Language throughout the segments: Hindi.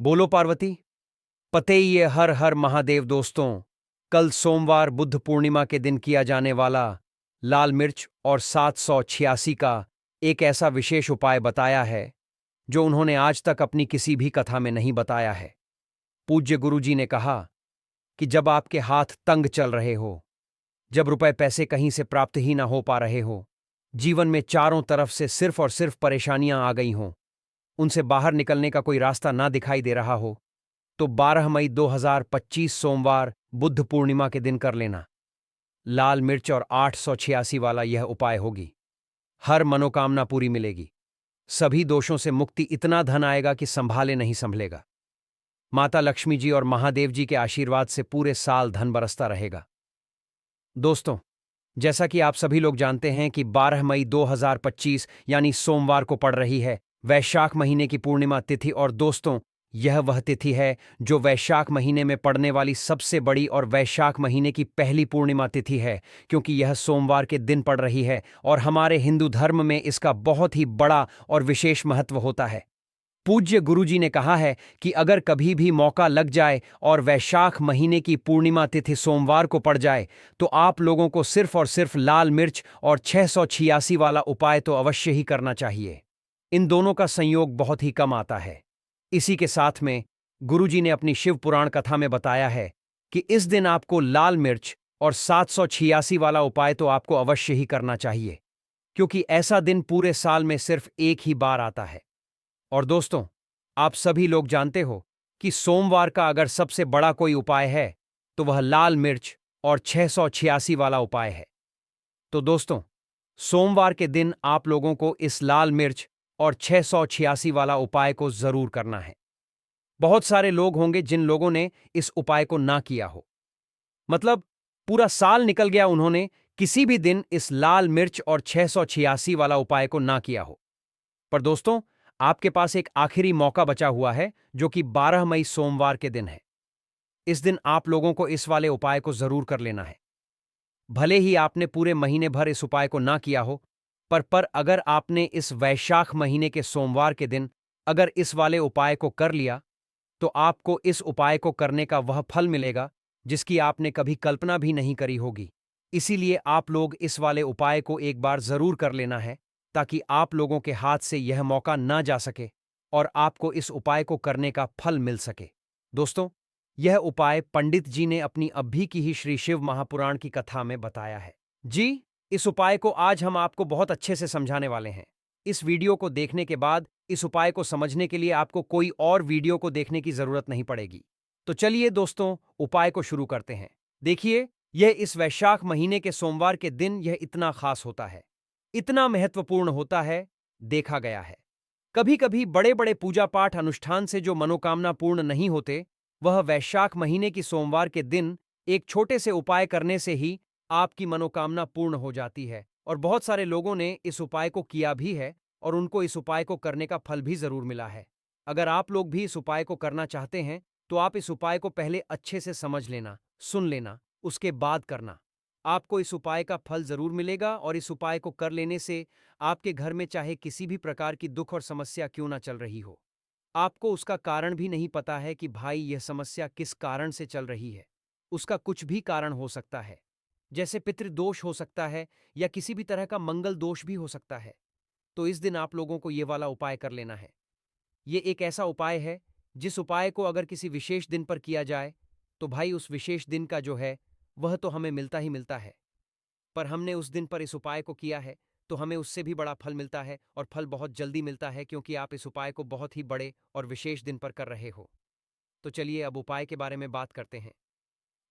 बोलो पार्वती। पते ये हर हर महादेव दोस्तों। कल सोमवार बुद्ध पूर्णिमा के दिन किया जाने वाला लाल मिर्च और 786 का एक ऐसा विशेष उपाय बताया है जो उन्होंने आज तक अपनी किसी भी कथा में नहीं बताया है। पूज्य गुरुजी ने कहा कि जब आपके हाथ तंग चल रहे हो, जब रुपए पैसे कहीं से प्राप्त ही ना हो पा रहे हो, जीवन में चारों तरफ से सिर्फ और सिर्फ परेशानियां आ गई हों, उनसे बाहर निकलने का कोई रास्ता ना दिखाई दे रहा हो, तो 12 मई 2025 सोमवार बुद्ध पूर्णिमा के दिन कर लेना। लाल मिर्च और 886 वाला यह उपाय होगी। हर मनोकामना पूरी मिलेगी। सभी दोषों से मुक्ति, इतना धन आएगा कि संभाले नहीं संभलेगा। माता लक्ष्मी जी और महादेव जी के आशीर्वाद से पूरे साल धन बरसता रहेगा। दोस्तों, जैसा कि आप सभी लोग जानते हैं कि 12 मई 2025 यानी सोमवार को पड़ रही है वैशाख महीने की पूर्णिमा तिथि। और दोस्तों, यह वह तिथि है जो वैशाख महीने में पड़ने वाली सबसे बड़ी और वैशाख महीने की पहली पूर्णिमा तिथि है, क्योंकि यह सोमवार के दिन पड़ रही है और हमारे हिंदू धर्म में इसका बहुत ही बड़ा और विशेष महत्व होता है। पूज्य गुरुजी ने कहा है कि अगर कभी भी मौका लग जाए और वैशाख महीने की पूर्णिमा तिथि सोमवार को पड़ जाए, तो आप लोगों को सिर्फ और सिर्फ लाल मिर्च और 686 वाला उपाय तो अवश्य ही करना चाहिए। इन दोनों का संयोग बहुत ही कम आता है। इसी के साथ में गुरुजी ने अपनी शिव पुराण कथा में बताया है कि इस दिन आपको लाल मिर्च और 786 वाला उपाय तो आपको अवश्य ही करना चाहिए, क्योंकि ऐसा दिन पूरे साल में सिर्फ एक ही बार आता है। और दोस्तों, आप सभी लोग जानते हो कि सोमवार का अगर सबसे बड़ा कोई उपाय है तो वह लाल मिर्च और 686 वाला उपाय है। तो दोस्तों, सोमवार के दिन आप लोगों को इस लाल मिर्च और 686 वाला उपाय को जरूर करना है। बहुत सारे लोग होंगे जिन लोगों ने इस उपाय को ना किया हो, मतलब पूरा साल निकल गया, उन्होंने किसी भी दिन इस लाल मिर्च और 686 वाला उपाय को ना किया हो। पर दोस्तों, आपके पास एक आखिरी मौका बचा हुआ है जो कि 12 मई सोमवार के दिन है। इस दिन आप लोगों को इस वाले उपाय को जरूर कर लेना है। भले ही आपने पूरे महीने भर इस उपाय को ना किया हो, पर अगर आपने इस वैशाख महीने के सोमवार के दिन अगर इस वाले उपाय को कर लिया, तो आपको इस उपाय को करने का वह फल मिलेगा जिसकी आपने कभी कल्पना भी नहीं करी होगी। इसीलिए आप लोग इस वाले उपाय को एक बार जरूर कर लेना है, ताकि आप लोगों के हाथ से यह मौका ना जा सके और आपको इस उपाय को करने का फल मिल सके। दोस्तों, यह उपाय पंडित जी ने अपनी अभी की ही श्री शिव महापुराण की कथा में बताया है। जी, इस उपाय को आज हम आपको बहुत अच्छे से समझाने वाले हैं। इस वीडियो को देखने के बाद इस उपाय को समझने के लिए आपको कोई और वीडियो को देखने की जरूरत नहीं पड़ेगी। तो चलिए दोस्तों, उपाय को शुरू करते हैं। देखिए, यह इस वैशाख महीने के सोमवार के दिन यह इतना खास होता है, इतना महत्वपूर्ण होता है, देखा गया है। कभी कभी बड़े बड़े पूजा पाठ अनुष्ठान से जो मनोकामना पूर्ण नहीं होते, वह वैशाख महीने की सोमवार के दिन एक छोटे से उपाय करने से ही आपकी मनोकामना पूर्ण हो जाती है। और बहुत सारे लोगों ने इस उपाय को किया भी है और उनको इस उपाय को करने का फल भी जरूर मिला है। अगर आप लोग भी इस उपाय को करना चाहते हैं, तो आप इस उपाय को पहले अच्छे से समझ लेना, सुन लेना, उसके बाद करना। आपको इस उपाय का फल जरूर मिलेगा और इस उपाय को कर लेने से आपके घर में चाहे किसी भी प्रकार की दुख और समस्या क्यों ना चल रही हो, आपको उसका कारण भी नहीं पता है कि भाई यह समस्या किस कारण से चल रही है। उसका कुछ भी कारण हो सकता है, जैसे पितृदोष हो सकता है या किसी भी तरह का मंगल दोष भी हो सकता है। तो इस दिन आप लोगों को ये वाला उपाय कर लेना है। ये एक ऐसा उपाय है जिस उपाय को अगर किसी विशेष दिन पर किया जाए, तो भाई उस विशेष दिन का जो है वह तो हमें मिलता ही मिलता है। पर हमने उस दिन पर इस उपाय को किया है तो हमें उससे भी बड़ा फल मिलता है, और फल बहुत जल्दी मिलता है, क्योंकि आप इस उपाय को बहुत ही बड़े और विशेष दिन पर कर रहे हो। तो चलिए अब उपाय के बारे में बात करते हैं।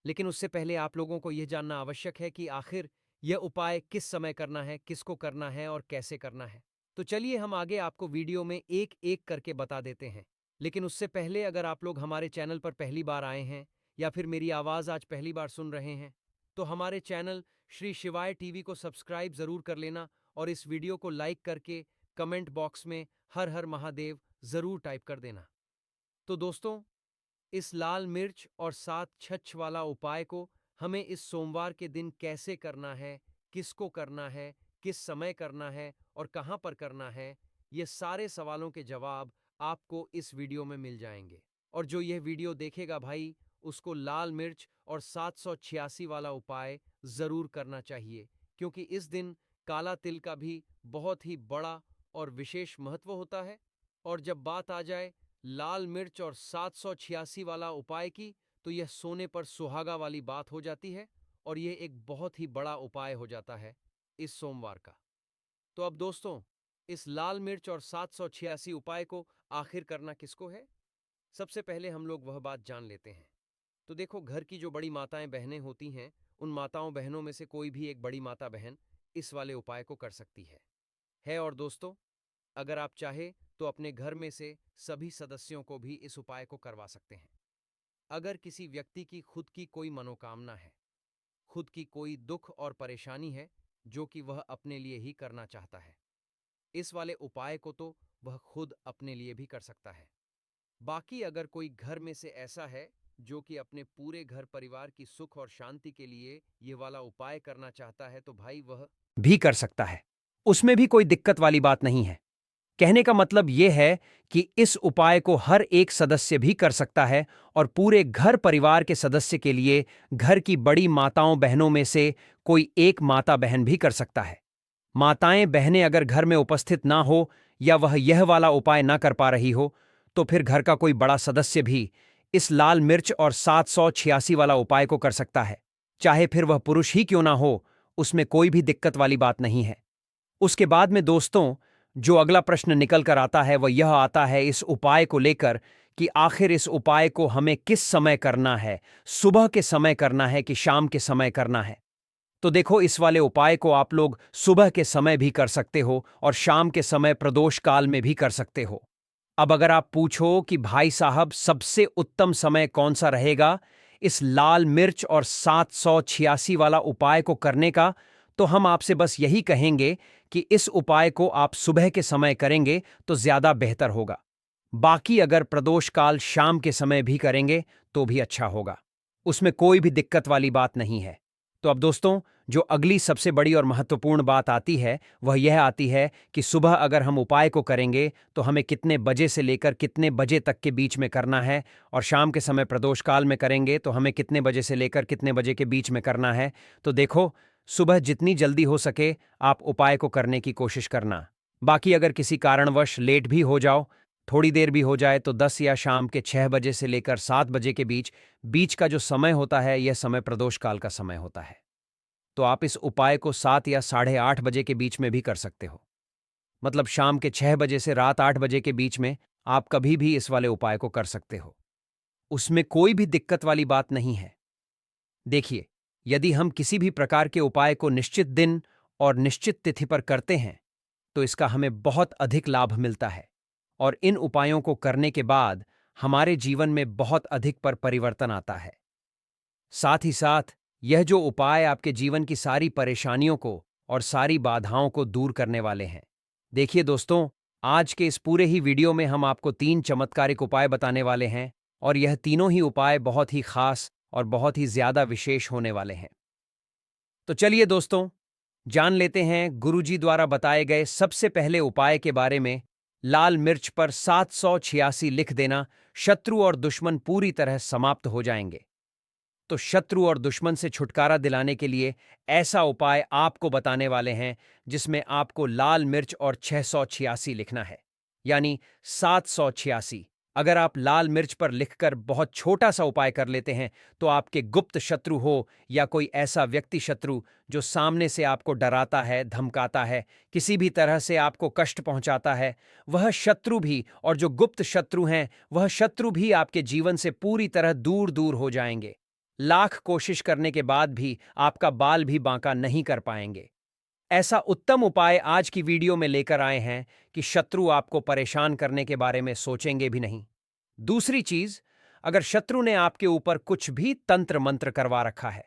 लेकिन उससे पहले आप लोगों को यह जानना आवश्यक है कि आखिर यह उपाय किस समय करना है, किसको करना है और कैसे करना है। तो चलिए हम आगे आपको वीडियो में एक एक करके बता देते हैं। लेकिन उससे पहले अगर आप लोग हमारे चैनल पर पहली बार आए हैं या फिर मेरी आवाज़ आज पहली बार सुन रहे हैं, तो हमारे चैनल श्री शिवाय टीवी को सब्सक्राइब ज़रूर कर लेना और इस वीडियो को लाइक करके कमेंट बॉक्स में हर हर महादेव ज़रूर टाइप कर देना। तो दोस्तों, इस लाल मिर्च और 7 छछ वाला उपाय को हमें इस सोमवार के दिन कैसे करना है, किसको करना है, किस समय करना है और कहाँ पर करना है, ये सारे सवालों के जवाब आपको इस वीडियो में मिल जाएंगे। और जो यह वीडियो देखेगा भाई, उसको लाल मिर्च और 786 वाला उपाय जरूर करना चाहिए, क्योंकि इस दिन काला तिल का भी बहुत ही बड़ा और विशेष महत्व होता है। और जब बात आ जाए लाल मिर्च और 786 वाला उपाय की, तो यह सोने पर सुहागा वाली बात हो जाती है और यह एक बहुत ही बड़ा उपाय हो जाता है इस सोमवार का। तो अब दोस्तों, इस लाल मिर्च और 786 उपाय को आखिर करना किसको है? सबसे पहले हम लोग वह बात जान लेते हैं। तो देखो, घर की जो बड़ी माताएं बहनें होती हैं, उन माताओं बहनों में से कोई भी एक बड़ी माता बहन इस वाले उपाय को कर सकती है। और दोस्तों, अगर आप चाहे तो अपने घर में से सभी सदस्यों को भी इस उपाय को करवा सकते हैं। अगर किसी व्यक्ति की खुद की कोई मनोकामना है, खुद की कोई दुख और परेशानी है जो कि वह अपने लिए ही करना चाहता है, इस वाले उपाय को तो वह खुद अपने लिए भी कर सकता है। बाकी अगर कोई घर में से ऐसा है जो कि अपने पूरे घर परिवार की सुख और शांति के लिए ये वाला उपाय करना चाहता है, तो भाई वह भी कर सकता है। उसमें भी कोई दिक्कत वाली बात नहीं है। कहने का मतलब यह है कि इस उपाय को हर एक सदस्य भी कर सकता है और पूरे घर परिवार के सदस्य के लिए घर की बड़ी माताओं बहनों में से कोई एक माता बहन भी कर सकता है। माताएं बहनें अगर घर में उपस्थित ना हो या वह यह वाला उपाय ना कर पा रही हो, तो फिर घर का कोई बड़ा सदस्य भी इस लाल मिर्च और 786 वाला उपाय को कर सकता है। चाहे फिर वह पुरुष ही क्यों ना हो, उसमें कोई भी दिक्कत वाली बात नहीं है। उसके बाद में दोस्तों, जो अगला प्रश्न निकल कर आता है वह यह आता है इस उपाय को लेकर कि आखिर इस उपाय को हमें किस समय करना है, सुबह के समय करना है कि शाम के समय करना है। तो देखो, इस वाले उपाय को आप लोग सुबह के समय भी कर सकते हो और शाम के समय प्रदोष काल में भी कर सकते हो। अब अगर आप पूछो कि भाई साहब सबसे उत्तम समय कौन सा रहेगा इस लाल मिर्च और 786 वाला उपाय को करने का, तो हम आपसे बस यही कहेंगे कि इस उपाय को आप सुबह के समय करेंगे तो ज्यादा बेहतर होगा। बाकी अगर प्रदोष काल शाम के समय भी करेंगे तो भी अच्छा होगा, उसमें कोई भी दिक्कत वाली बात नहीं है। तो अब दोस्तों, जो अगली सबसे बड़ी और महत्वपूर्ण बात आती है वह यह आती है कि सुबह अगर हम उपाय को करेंगे तो हमें कितने बजे से लेकर कितने बजे तक के बीच में करना है, और शाम के समय प्रदोष काल में करेंगे तो हमें कितने बजे से लेकर कितने बजे के बीच में करना है। तो देखो, सुबह जितनी जल्दी हो सके आप उपाय को करने की कोशिश करना। बाकी अगर किसी कारणवश लेट भी हो जाओ, थोड़ी देर भी हो जाए, तो 10 या शाम के 6 बजे से लेकर 7 बजे के बीच बीच का जो समय होता है यह समय प्रदोष काल का समय होता है। तो आप इस उपाय को 7 या 8:30 बजे के बीच में भी कर सकते हो। मतलब शाम के 6 बजे से रात 8 बजे के बीच में आप कभी भी इस वाले उपाय को कर सकते हो। उसमें कोई भी दिक्कत वाली बात नहीं है। देखिए, यदि हम किसी भी प्रकार के उपाय को निश्चित दिन और निश्चित तिथि पर करते हैं तो इसका हमें बहुत अधिक लाभ मिलता है और इन उपायों को करने के बाद हमारे जीवन में बहुत अधिक पर परिवर्तन आता है। साथ ही साथ यह जो उपाय आपके जीवन की सारी परेशानियों को और सारी बाधाओं को दूर करने वाले हैं। देखिए दोस्तों, आज के इस पूरे ही वीडियो में हम आपको 3 चमत्कारिक उपाय बताने वाले हैं और यह तीनों ही उपाय बहुत ही खास और बहुत ही ज्यादा विशेष होने वाले हैं। तो चलिए दोस्तों, जान लेते हैं गुरुजी द्वारा बताए गए सबसे पहले उपाय के बारे में। लाल मिर्च पर 786 लिख देना, शत्रु और दुश्मन पूरी तरह समाप्त हो जाएंगे। तो शत्रु और दुश्मन से छुटकारा दिलाने के लिए ऐसा उपाय आपको बताने वाले हैं जिसमें आपको लाल मिर्च और 686 लिखना है, यानी 786। अगर आप लाल मिर्च पर लिखकर बहुत छोटा सा उपाय कर लेते हैं तो आपके गुप्त शत्रु हो या कोई ऐसा व्यक्ति शत्रु जो सामने से आपको डराता है, धमकाता है, किसी भी तरह से आपको कष्ट पहुंचाता है, वह शत्रु भी और जो गुप्त शत्रु हैं वह शत्रु भी आपके जीवन से पूरी तरह दूर दूर हो जाएंगे। लाख कोशिश करने के बाद भी आपका बाल भी बांका नहीं कर पाएंगे। ऐसा उत्तम उपाय आज की वीडियो में लेकर आए हैं कि शत्रु आपको परेशान करने के बारे में सोचेंगे भी नहीं। दूसरी चीज, अगर शत्रु ने आपके ऊपर कुछ भी तंत्र मंत्र करवा रखा है,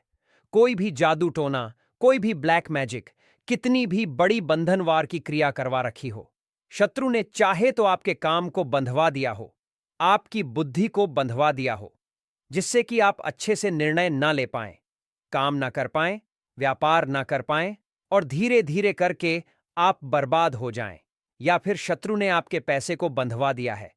कोई भी जादू टोना, कोई भी ब्लैक मैजिक, कितनी भी बड़ी बंधनवार की क्रिया करवा रखी हो, शत्रु ने चाहे तो आपके काम को बंधवा दिया हो, आपकी बुद्धि को बंधवा दिया हो, जिससे कि आप अच्छे से निर्णय ना ले पाएं, काम ना कर पाएं, व्यापार ना कर पाएं और धीरे धीरे करके आप बर्बाद हो जाएं। या फिर शत्रु ने आपके पैसे को बंधवा दिया है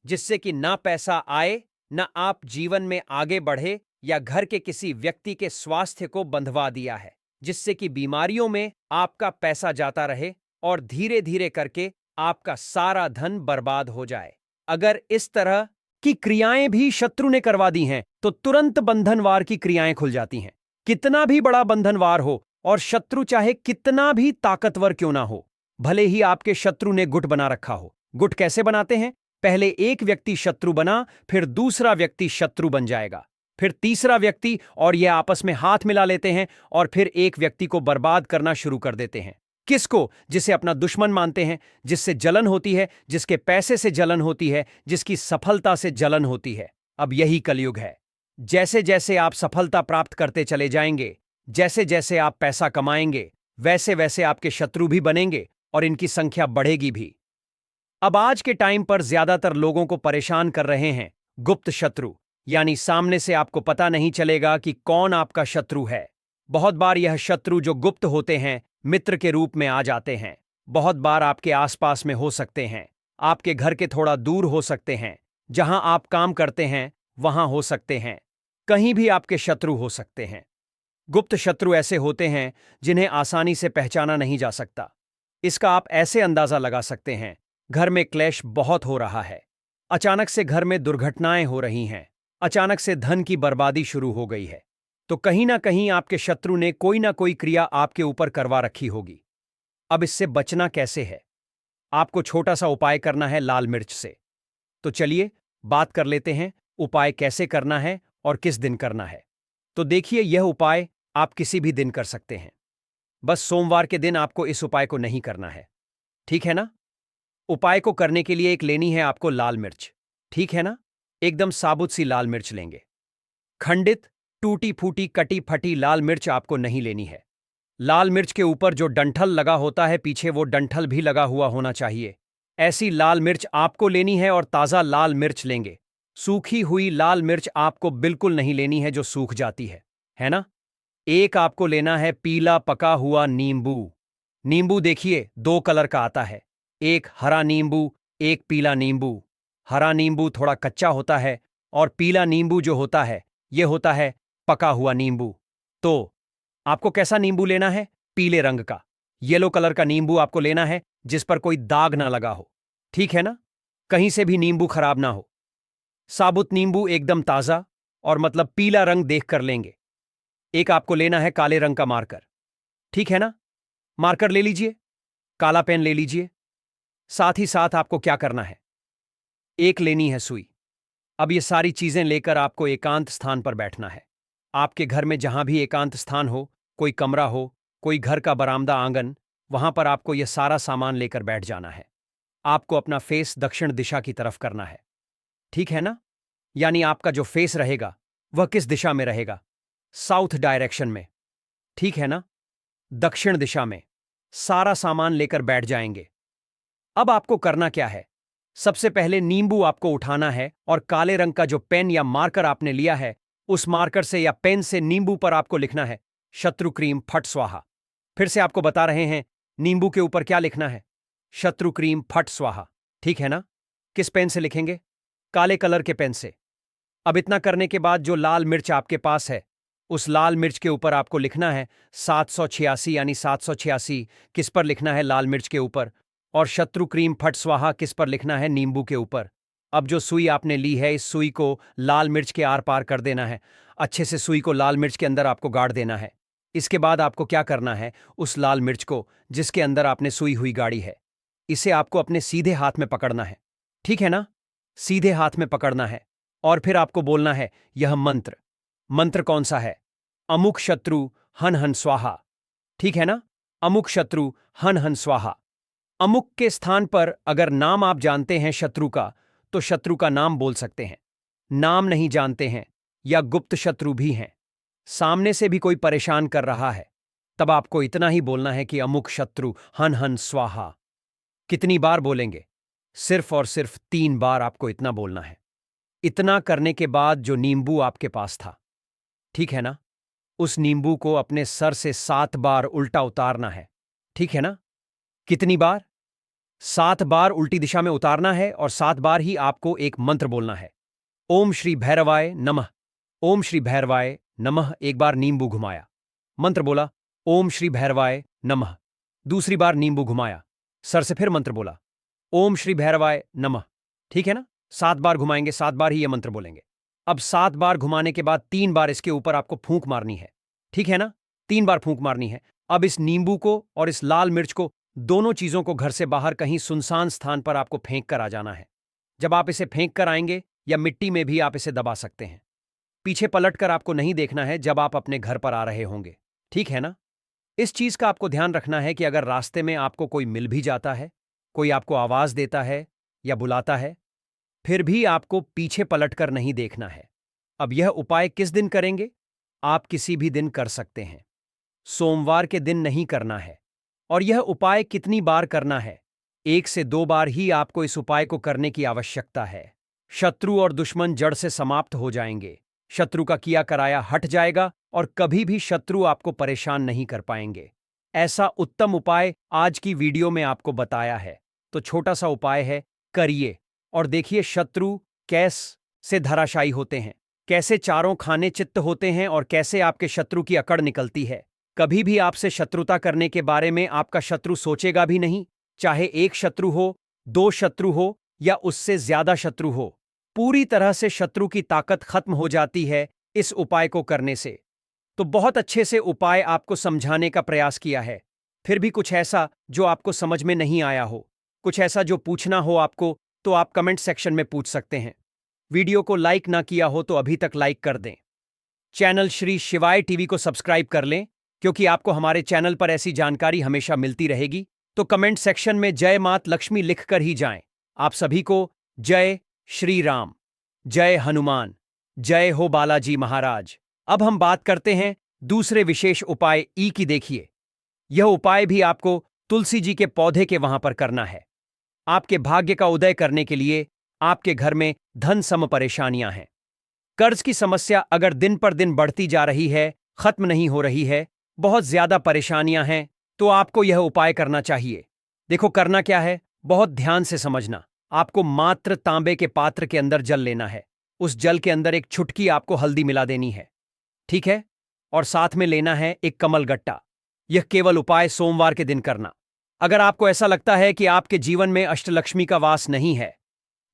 जिससे कि ना पैसा आए न आप जीवन में आगे बढ़े या घर के किसी व्यक्ति के स्वास्थ्य को बंधवा दिया है, जिससे कि बीमारियों में आपका पैसा जाता रहे और धीरे धीरे करके आपका सारा धन बर्बाद हो जाए। अगर इस तरह की क्रियाएं भी शत्रु ने करवा दी हैं, तो तुरंत बंधनवार की क्रियाएं खुल जाती हैं। कितना भी बड़ा बंधनवार हो और शत्रु चाहे कितना भी ताकतवर क्यों ना हो, भले ही आपके शत्रु ने गुट बना रखा हो। गुट कैसे बनाते हैं? पहले एक व्यक्ति शत्रु बना, फिर दूसरा व्यक्ति शत्रु बन जाएगा, फिर तीसरा व्यक्ति, और यह आपस में हाथ मिला लेते हैं और फिर एक व्यक्ति को बर्बाद करना शुरू कर देते हैं। किसको? जिसे अपना दुश्मन मानते हैं, जिससे जलन होती है, जिसके पैसे से जलन होती है, जिसकी सफलता से जलन होती है। अब यही कलयुग है। जैसे जैसे आप सफलता प्राप्त करते चले जाएंगे, जैसे जैसे आप पैसा कमाएंगे, वैसे वैसे आपके शत्रु भी बनेंगे और इनकी संख्या बढ़ेगी भी। अब आज के टाइम पर ज्यादातर लोगों को परेशान कर रहे हैं गुप्त शत्रु, यानी सामने से आपको पता नहीं चलेगा कि कौन आपका शत्रु है। बहुत बार यह शत्रु जो गुप्त होते हैं मित्र के रूप में आ जाते हैं। बहुत बार आपके आसपास में हो सकते हैं, आपके घर के थोड़ा दूर हो सकते हैं, जहां आप काम करते हैं वहां हो सकते हैं, कहीं भी आपके शत्रु हो सकते हैं। गुप्त शत्रु ऐसे होते हैं जिन्हें आसानी से पहचाना नहीं जा सकता। इसका आप ऐसे अंदाजा लगा सकते हैं, घर में क्लेश बहुत हो रहा है, अचानक से घर में दुर्घटनाएं हो रही हैं, अचानक से धन की बर्बादी शुरू हो गई है, तो कहीं ना कहीं आपके शत्रु ने कोई ना कोई क्रिया आपके ऊपर करवा रखी होगी। अब इससे बचना कैसे है? आपको छोटा सा उपाय करना है लाल मिर्च से। तो चलिए बात कर लेते हैं उपाय कैसे करना है और किस दिन करना है। तो देखिए, यह उपाय आप किसी भी दिन कर सकते हैं, बस सोमवार के दिन आपको इस उपाय को नहीं करना है, ठीक है ना? उपाय को करने के लिए एक लेनी है आपको लाल मिर्च, ठीक है ना? एकदम साबुत सी लाल मिर्च लेंगे। खंडित, टूटी फूटी, कटी फटी लाल मिर्च आपको नहीं लेनी है। लाल मिर्च के ऊपर जो डंठल लगा होता है पीछे, वो डंठल भी लगा हुआ होना चाहिए। ऐसी लाल मिर्च आपको लेनी है और ताज़ा लाल मिर्च लेंगे। सूखी हुई लाल मिर्च आपको बिल्कुल नहीं लेनी है जो सूख जाती है ना? एक आपको लेना है पीला पका हुआ नींबू। नींबू देखिए 2 कलर का आता है, एक हरा नींबू, एक पीला नींबू। हरा नींबू थोड़ा कच्चा होता है और पीला नींबू जो होता है ये होता है पका हुआ नींबू। तो आपको कैसा नींबू लेना है? पीले रंग का, येलो कलर का नींबू आपको लेना है, जिस पर कोई दाग ना लगा हो, ठीक है ना? कहीं से भी नींबू खराब ना हो। साबुत नींबू एकदम ताजा और मतलब पीला रंग देख कर लेंगे। एक आपको लेना है काले रंग का मार्कर, ठीक है ना? मार्कर ले लीजिए, काला पेन ले लीजिए। साथ ही साथ आपको क्या करना है? एक लेनी है सुई। अब ये सारी चीजें लेकर आपको एकांत स्थान पर बैठना है। आपके घर में जहां भी एकांत स्थान हो, कोई कमरा हो, कोई घर का बरामदा, आंगन, वहां पर आपको यह सारा सामान लेकर बैठ जाना है। आपको अपना फेस दक्षिण दिशा की तरफ करना है, ठीक है ना? यानी आपका जो फेस रहेगा वह किस दिशा में रहेगा? साउथ डायरेक्शन में, ठीक है ना? दक्षिण दिशा में। सारा सामान लेकर बैठ जाएंगे। अब आपको करना क्या है? सबसे पहले नींबू आपको उठाना है और काले रंग का जो पेन या मार्कर आपने लिया है, उस मार्कर से या पेन से नींबू पर आपको लिखना है शत्रु क्रीम फट स्वाहा। फिर से आपको बता रहे हैं, नींबू के ऊपर क्या लिखना है? शत्रु क्रीम फट स्वाहा, ठीक है ना? किस पेन से लिखेंगे? काले कलर के पेन से। अब इतना करने के बाद जो लाल मिर्च आपके पास है, उस लाल मिर्च के ऊपर आपको लिखना है 786, यानी 786 किस पर लिखना है? लाल मिर्च के ऊपर। और शत्रु क्रीम फट स्वाहा किस पर लिखना है? नींबू के ऊपर। अब जो सुई आपने ली है, इस सुई को लाल मिर्च के आर पार कर देना है। अच्छे से सुई को लाल मिर्च के अंदर आपको गाड़ देना है। इसके बाद आपको क्या करना है? उस लाल मिर्च को जिसके अंदर आपने सुई हुई गाड़ी है, इसे आपको अपने सीधे हाथ में पकड़ना है, ठीक है ना? सीधे हाथ में पकड़ना है और फिर आपको बोलना है यह मंत्र। मंत्र कौन सा है? अमुक शत्रु हन हन स्वाहा, ठीक है ना? अमुक शत्रु हन हन स्वाहा। अमुक के स्थान पर अगर नाम आप जानते हैं शत्रु का, तो शत्रु का नाम बोल सकते हैं। नाम नहीं जानते हैं या गुप्त शत्रु भी हैं, सामने से भी कोई परेशान कर रहा है, तब आपको इतना ही बोलना है कि अमुक शत्रु हन हन स्वाहा। कितनी बार बोलेंगे? सिर्फ और सिर्फ 3 बार आपको इतना बोलना है। इतना करने के बाद जो नींबू आपके पास था, ठीक है ना, उस नींबू को अपने सर से 7 बार उल्टा उतारना है, ठीक है ना? कितनी बार? 7 बार उल्टी दिशा में उतारना है और 7 बार ही आपको एक मंत्र बोलना है। ओम श्री भैरवाय नमः। ओम श्री भैरवाय नमः। एक बार नींबू घुमाया, मंत्र बोला ओम श्री भैरवाय नमः। दूसरी बार नींबू घुमाया, सर से फिर मंत्र बोला ओम श्री भैरवाय नमः। ठीक है ना? 7 बार घुमाएंगे, 7 बार ही ये मंत्र बोलेंगे। अब 7 बार घुमाने के बाद 3 बार इसके ऊपर आपको फूंक मारनी है। ठीक है ना? 3 बार फूंक मारनी है। अब इस नींबू को और इस लाल मिर्च को, दोनों चीजों को घर से बाहर कहीं सुनसान स्थान पर आपको फेंक कर आ जाना है। जब आप इसे फेंक कर आएंगे, या मिट्टी में भी आप इसे दबा सकते हैं, पीछे पलटकर आपको नहीं देखना है जब आप अपने घर पर आ रहे होंगे। ठीक है ना? इस चीज का आपको ध्यान रखना है कि अगर रास्ते में आपको कोई मिल भी जाता है, कोई आपको आवाज देता है या बुलाता है, फिर भी आपको पीछे पलटकर नहीं देखना है। अब यह उपाय किस दिन करेंगे? आप किसी भी दिन कर सकते हैं, सोमवार के दिन नहीं करना है। और यह उपाय कितनी बार करना है? 1 से 2 बार ही आपको इस उपाय को करने की आवश्यकता है। शत्रु और दुश्मन जड़ से समाप्त हो जाएंगे, शत्रु का किया कराया हट जाएगा और कभी भी शत्रु आपको परेशान नहीं कर पाएंगे। ऐसा उत्तम उपाय आज की वीडियो में आपको बताया है। तो छोटा सा उपाय है, करिए और देखिए शत्रु कैसे धराशायी होते हैं, कैसे चारों खाने चित्त होते हैं और कैसे आपके शत्रु की अकड़ निकलती है। कभी भी आपसे शत्रुता करने के बारे में आपका शत्रु सोचेगा भी नहीं, चाहे 1 शत्रु हो, 2 शत्रु हो या उससे ज्यादा शत्रु हो। पूरी तरह से शत्रु की ताकत खत्म हो जाती है इस उपाय को करने से। तो बहुत अच्छे से उपाय आपको समझाने का प्रयास किया है, फिर भी कुछ ऐसा जो आपको समझ में नहीं आया हो, कुछ ऐसा जो पूछना हो आपको, तो आप कमेंट सेक्शन में पूछ सकते हैं। वीडियो को लाइक ना किया हो तो अभी तक लाइक कर दें। चैनल श्री शिवाय टीवी को सब्सक्राइब कर लें, क्योंकि आपको हमारे चैनल पर ऐसी जानकारी हमेशा मिलती रहेगी। तो कमेंट सेक्शन में जय मात लक्ष्मी लिखकर ही जाएं। आप सभी को जय श्री राम, जय हनुमान, जय हो बालाजी महाराज। अब हम बात करते हैं दूसरे विशेष उपाय ई की। देखिए, यह उपाय भी आपको तुलसी जी के पौधे के वहां पर करना है। आपके भाग्य का उदय करने के लिए आपके घर में धन सम परेशानियां हैं, कर्ज की समस्या अगर दिन पर दिन बढ़ती जा रही है, खत्म नहीं हो रही है, बहुत ज्यादा परेशानियां हैं, तो आपको यह उपाय करना चाहिए। देखो करना क्या है, बहुत ध्यान से समझना। आपको मात्र तांबे के पात्र के अंदर जल लेना है। उस जल के अंदर एक चुटकी आपको हल्दी मिला देनी है, ठीक है? और साथ में लेना है एक कमल गट्टा। यह केवल उपाय सोमवार के दिन करना। अगर आपको ऐसा लगता है कि आपके जीवन में अष्टलक्ष्मी का वास नहीं है,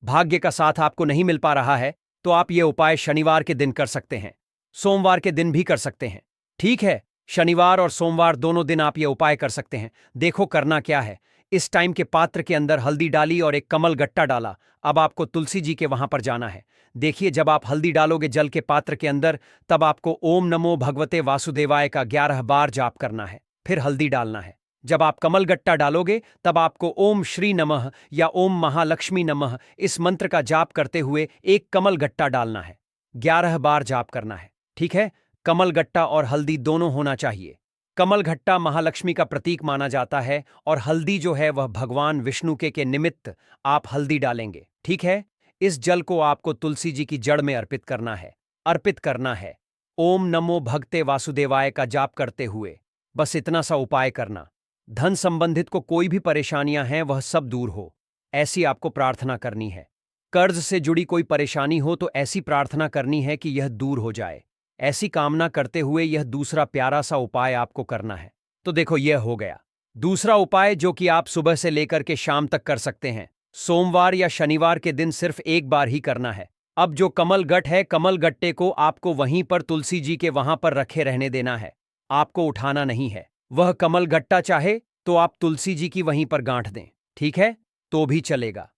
भाग्य का साथ आपको नहीं मिल पा रहा है, तो आप यह उपाय शनिवार के दिन कर सकते हैं, सोमवार के दिन भी कर सकते हैं। ठीक है, शनिवार और सोमवार दोनों दिन आप यह उपाय कर सकते हैं। देखो करना क्या है, इस टाइम के पात्र के अंदर हल्दी डाली और एक कमल गट्टा डाला। अब आपको तुलसी जी के वहां पर जाना है। देखिए, जब आप हल्दी डालोगे जल के पात्र के अंदर, तब आपको ओम नमो भगवते वासुदेवाय का 11 बार जाप करना है, फिर हल्दी डालना है। जब आप कमल गट्टा डालोगे, तब आपको ओम श्री नमः या ओम महालक्ष्मी नमः इस मंत्र का जाप करते हुए एक कमल गट्टा डालना है, 11 बार जाप करना है। ठीक है? कमल गट्टा और हल्दी दोनों होना चाहिए। कमल गट्टा महालक्ष्मी का प्रतीक माना जाता है और हल्दी जो है वह भगवान विष्णु के निमित्त आप हल्दी डालेंगे। ठीक है? इस जल को आपको तुलसी जी की जड़ में अर्पित करना है। ओम नमो भगते वासुदेवाय का जाप करते हुए बस इतना सा उपाय करना। धन संबंधित को कोई भी परेशानियां हैं वह सब दूर हो, ऐसी आपको प्रार्थना करनी है। कर्ज से जुड़ी कोई परेशानी हो तो ऐसी प्रार्थना करनी है कि यह दूर हो जाए। ऐसी कामना करते हुए यह दूसरा प्यारा सा उपाय आपको करना है। तो देखो, यह हो गया दूसरा उपाय, जो कि आप सुबह से लेकर के शाम तक कर सकते हैं। सोमवार या शनिवार के दिन सिर्फ एक बार ही करना है। अब जो कमल गट्ट है, कमल गट्टे को आपको वहीं पर तुलसी जी के वहां पर रखे रहने देना है, आपको उठाना नहीं है। वह कमल गट्टा चाहे तो आप तुलसी जी की वहीं पर गांठ दें, ठीक है? तो भी चलेगा।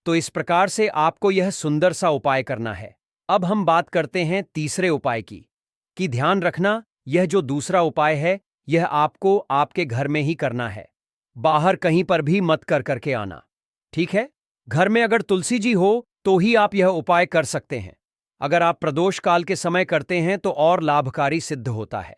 तो इस प्रकार से आपको यह सुंदर सा उपाय करना है। अब हम बात करते हैं तीसरे उपाय की। ध्यान रखना, यह जो दूसरा उपाय है, यह आपको आपके घर में ही करना है, बाहर कहीं पर भी मत करके आना। ठीक है? घर में अगर तुलसी जी हो तो ही आप यह उपाय कर सकते हैं। अगर आप प्रदोष काल के समय करते हैं तो और लाभकारी सिद्ध होता है।